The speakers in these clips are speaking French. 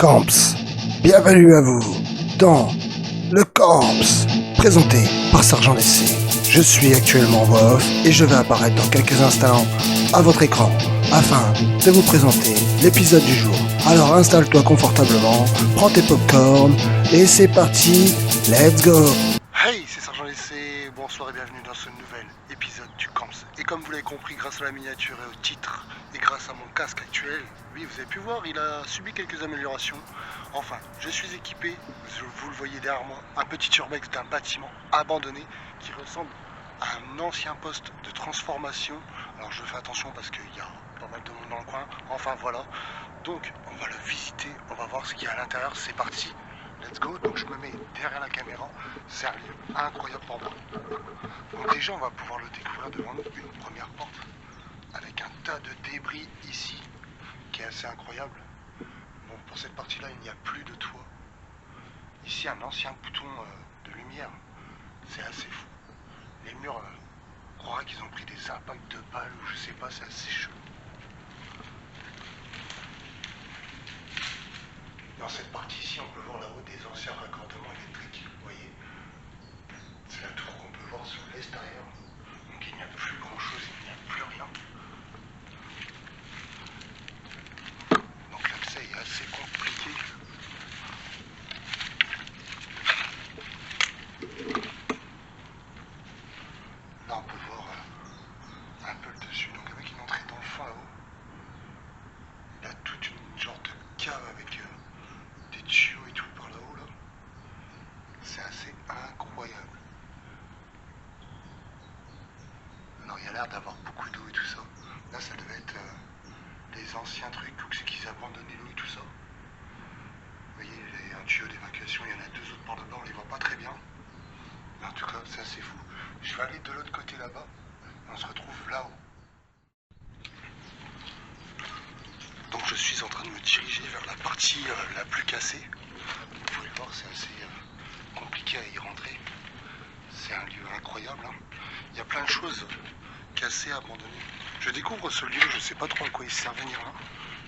Camps. Bienvenue à vous dans le Camps, présenté par Sergent Lessé. Je suis actuellement en voix off et je vais apparaître dans quelques instants à votre écran afin de vous présenter l'épisode du jour. Alors installe-toi confortablement, prends tes popcorn et c'est parti, let's go! Hey, c'est Sergent Lessé, bonsoir et bienvenue dans ce nouvel épisode du Camps. Et comme vous l'avez compris grâce à la miniature et au titre, et grâce à mon casque actuel, oui vous avez pu voir, il a subi quelques améliorations. Enfin, je suis équipé, vous le voyez derrière moi, un petit urbex d'un bâtiment abandonné qui ressemble à un ancien poste de transformation. Alors je fais attention parce qu'il y a pas mal de monde dans le coin, enfin voilà. Donc on va le visiter, on va voir ce qu'il y a à l'intérieur, c'est parti. Let's go, donc je me mets derrière la caméra, c'est un lieu incroyable pour moi. Donc déjà on va pouvoir le découvrir devant nous, une première porte, avec un tas de débris ici, qui est assez incroyable. Bon, pour cette partie-là il n'y a plus de toit. Ici un ancien bouton de lumière, c'est assez fou. Les murs, on croirait qu'ils ont pris des impacts de balles ou je sais pas, c'est assez chaud. Dans cette partie-ci, on peut voir là-haut des anciens raccordements électriques. Vous voyez, c'est la tour qu'on peut voir sur l'extérieur. Donc il n'y a plus grand-chose, il n'y a plus rien. Donc l'accès est assez compliqué. Là, on peut voir un peu le dessus. Donc avec une entrée dans le fond là-haut, il y a toute une genre de cave avec des tuyaux et tout par là-haut là. C'est assez incroyable. Alors il y a l'air d'avoir beaucoup d'eau et tout ça. Là ça devait être les anciens trucs où c'est qu'ils abandonnaient l'eau et tout ça. Vous voyez, il y a un tuyau d'évacuation, il y en a deux autres par là-bas, on les voit pas très bien. Mais en tout cas c'est assez fou. Je vais aller de l'autre côté là-bas. On se retrouve là-haut. Donc je suis en train de me diriger vers la partie la plus cassée. Vous pouvez le voir, c'est assez compliqué à y rentrer. C'est un lieu incroyable. Hein. Il y a plein de choses cassées, abandonnées. Je découvre ce lieu, je ne sais pas trop à quoi il sert venir là.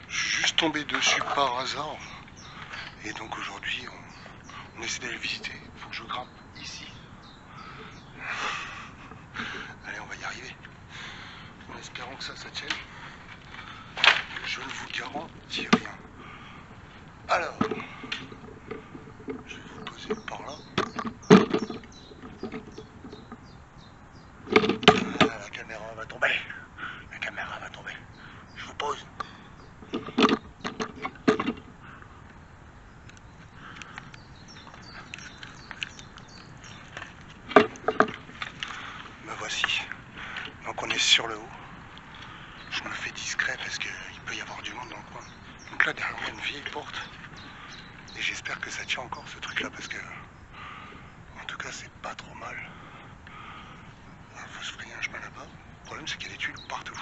Je suis juste tombé dessus par hasard. Et donc aujourd'hui, on essaie d'aller le visiter. Il faut que je grimpe ici. Allez, on va y arriver. En espérant que ça tienne. Je ne vous garantis rien. Alors, je vais vous poser par là. La caméra va tomber. La caméra va tomber. Je vous pose. Me voici. Donc on est sur le haut. Je me fais discret parce qu'il peut y avoir du monde dans le coin. Donc là derrière moi une vieille porte. Et j'espère que ça tient encore ce truc là parce que en tout cas c'est pas trop mal. Il faut se frayer un chemin là-bas. Le problème c'est qu'il y a des tuiles partout.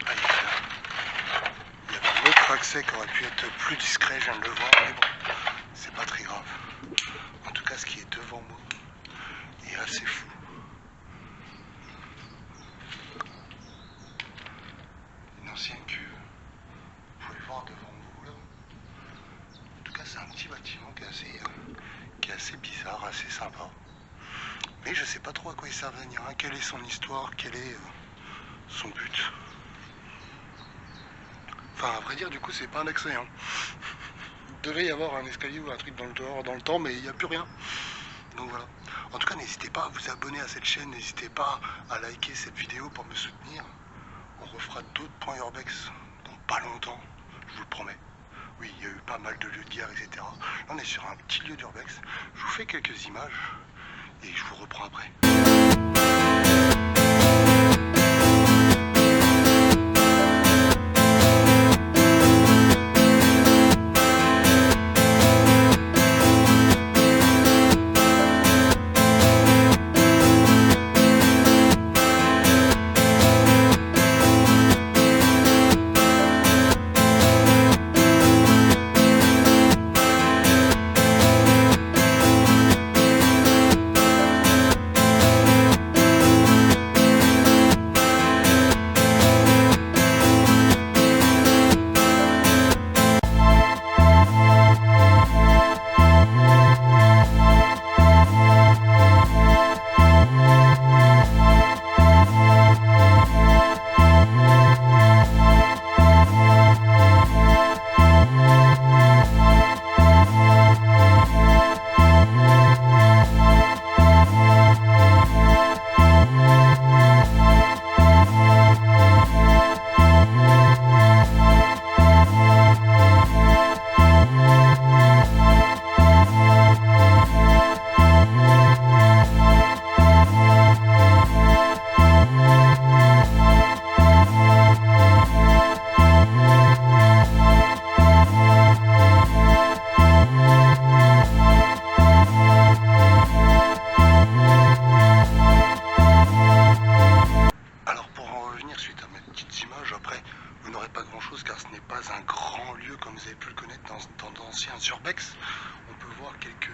Ah, il y avait un autre accès qui aurait pu être plus discret, je viens de le voir, mais bon, c'est pas très grave. En tout cas ce qui est devant moi est assez fou. Une ancienne cuve. Vous pouvez le voir devant vous là. En tout cas c'est un petit bâtiment qui est assez bizarre, assez sympa. Mais je sais pas trop à quoi il sert à venir, hein. Quelle est son histoire, quel est son but. Enfin à vrai dire du coup c'est pas un accès. Hein. Il devait y avoir un escalier ou un truc dans le temps mais il n'y a plus rien. Donc voilà. En tout cas n'hésitez pas à vous abonner à cette chaîne, n'hésitez pas à liker cette vidéo pour me soutenir. On refera d'autres points urbex dans pas longtemps, je vous le promets. Oui, il y a eu pas mal de lieux de guerre, etc. Là, on est sur un petit lieu d'urbex. Je vous fais quelques images et je vous reprends après. comme vous avez pu le connaître dans d'anciens urbex, on peut voir quelques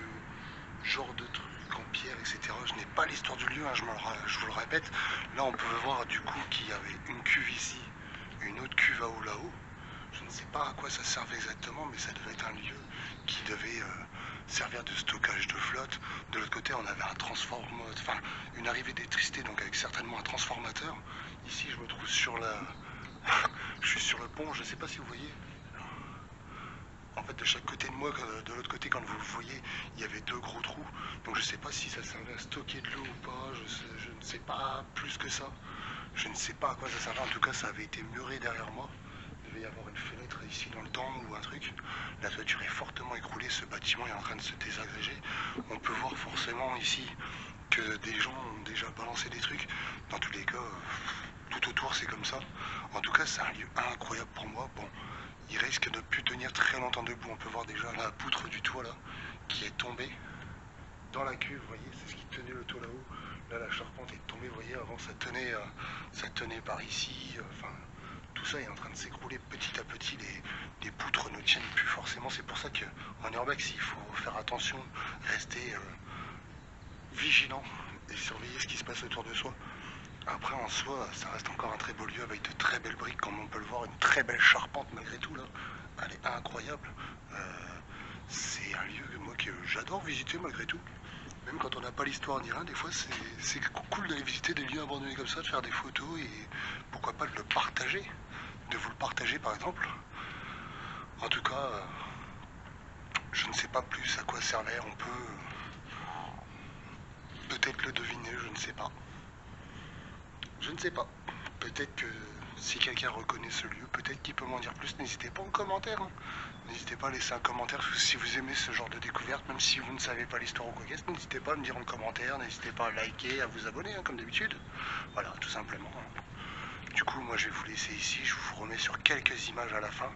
genres de trucs en pierre, etc. Je n'ai pas l'histoire du lieu, hein, je vous le répète. Là, on peut voir du coup qu'il y avait une cuve ici, une autre cuve là-haut. Je ne sais pas à quoi ça servait exactement, mais ça devait être un lieu qui devait servir de stockage de flotte. De l'autre côté, on avait un transformateur, enfin une arrivée d'électricité, donc avec certainement un transformateur. Ici, je me trouve sur je suis sur le pont, je ne sais pas si vous voyez. En fait, de chaque côté de moi, de l'autre côté, quand vous voyez, il y avait deux gros trous. Donc je ne sais pas si ça servait à stocker de l'eau ou pas, je ne sais pas plus que ça. Je ne sais pas à quoi ça servait, en tout cas ça avait été muré derrière moi. Il devait y avoir une fenêtre ici dans le temps ou un truc. La toiture est fortement écroulée, ce bâtiment est en train de se désagréger. On peut voir forcément ici que des gens ont déjà balancé des trucs. Dans tous les cas, tout autour c'est comme ça. En tout cas c'est un lieu incroyable pour moi. Bon, il risque de ne plus tenir très longtemps debout. On peut voir déjà la poutre du toit là qui est tombée dans la cuve, vous voyez, c'est ce qui tenait le toit là-haut. Là la charpente est tombée, vous voyez, avant ça tenait par ici, enfin tout ça est en train de s'écrouler petit à petit, les poutres ne tiennent plus forcément. C'est pour ça qu'en urbex il faut faire attention, rester vigilant et surveiller ce qui se passe autour de soi. Après en soi ça reste encore un très beau lieu avec de très belles briques comme on peut le voir, une très belle charpente malgré tout là, elle est incroyable. C'est un lieu que j'adore visiter malgré tout. Même quand on n'a pas l'histoire ni rien, des fois c'est cool d'aller visiter des lieux abandonnés comme ça, de faire des photos et pourquoi pas de le partager, de vous le partager par exemple. En tout cas, je ne sais pas plus à quoi servait, on peut peut-être le deviner, je ne sais pas. Je ne sais pas. Peut-être que si quelqu'un reconnaît ce lieu, peut-être qu'il peut m'en dire plus. N'hésitez pas en commentaire. Hein. N'hésitez pas à laisser un commentaire si vous aimez ce genre de découverte, même si vous ne savez pas l'histoire ou quoi qu'est-ce. N'hésitez pas à me dire en commentaire. N'hésitez pas à liker, à vous abonner, hein, comme d'habitude. Voilà, tout simplement. Du coup, moi je vais vous laisser ici. Je vous remets sur quelques images à la fin.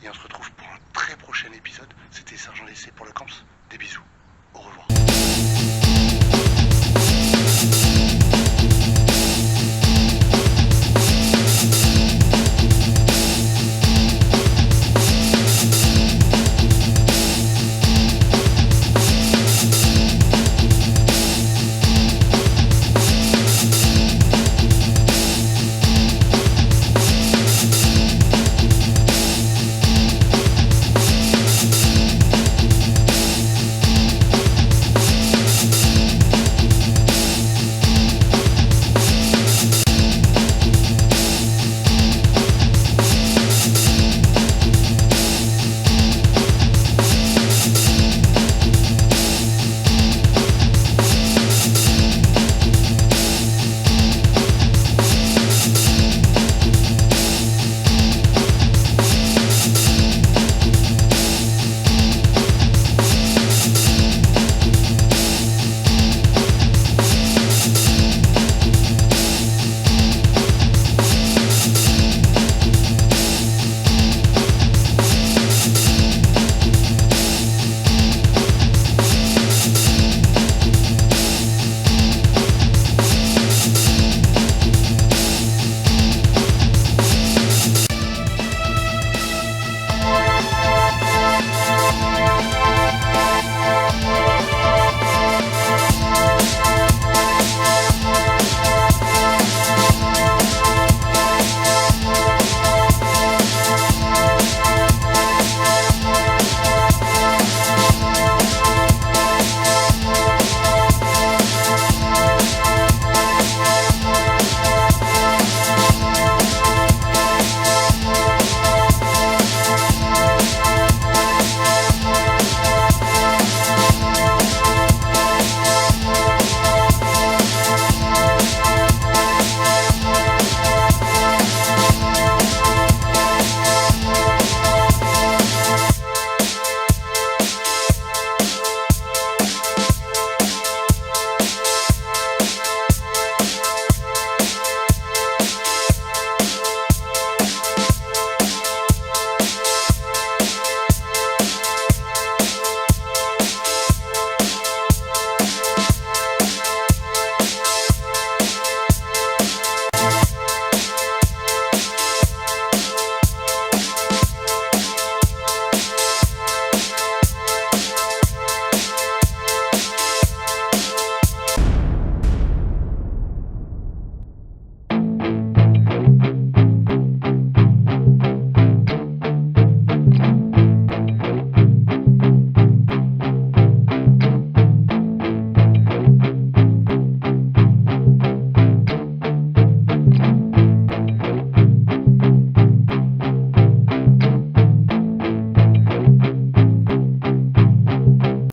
Et on se retrouve pour un très prochain épisode. C'était Sergent Lessé pour le Camps. Des bisous. Au revoir.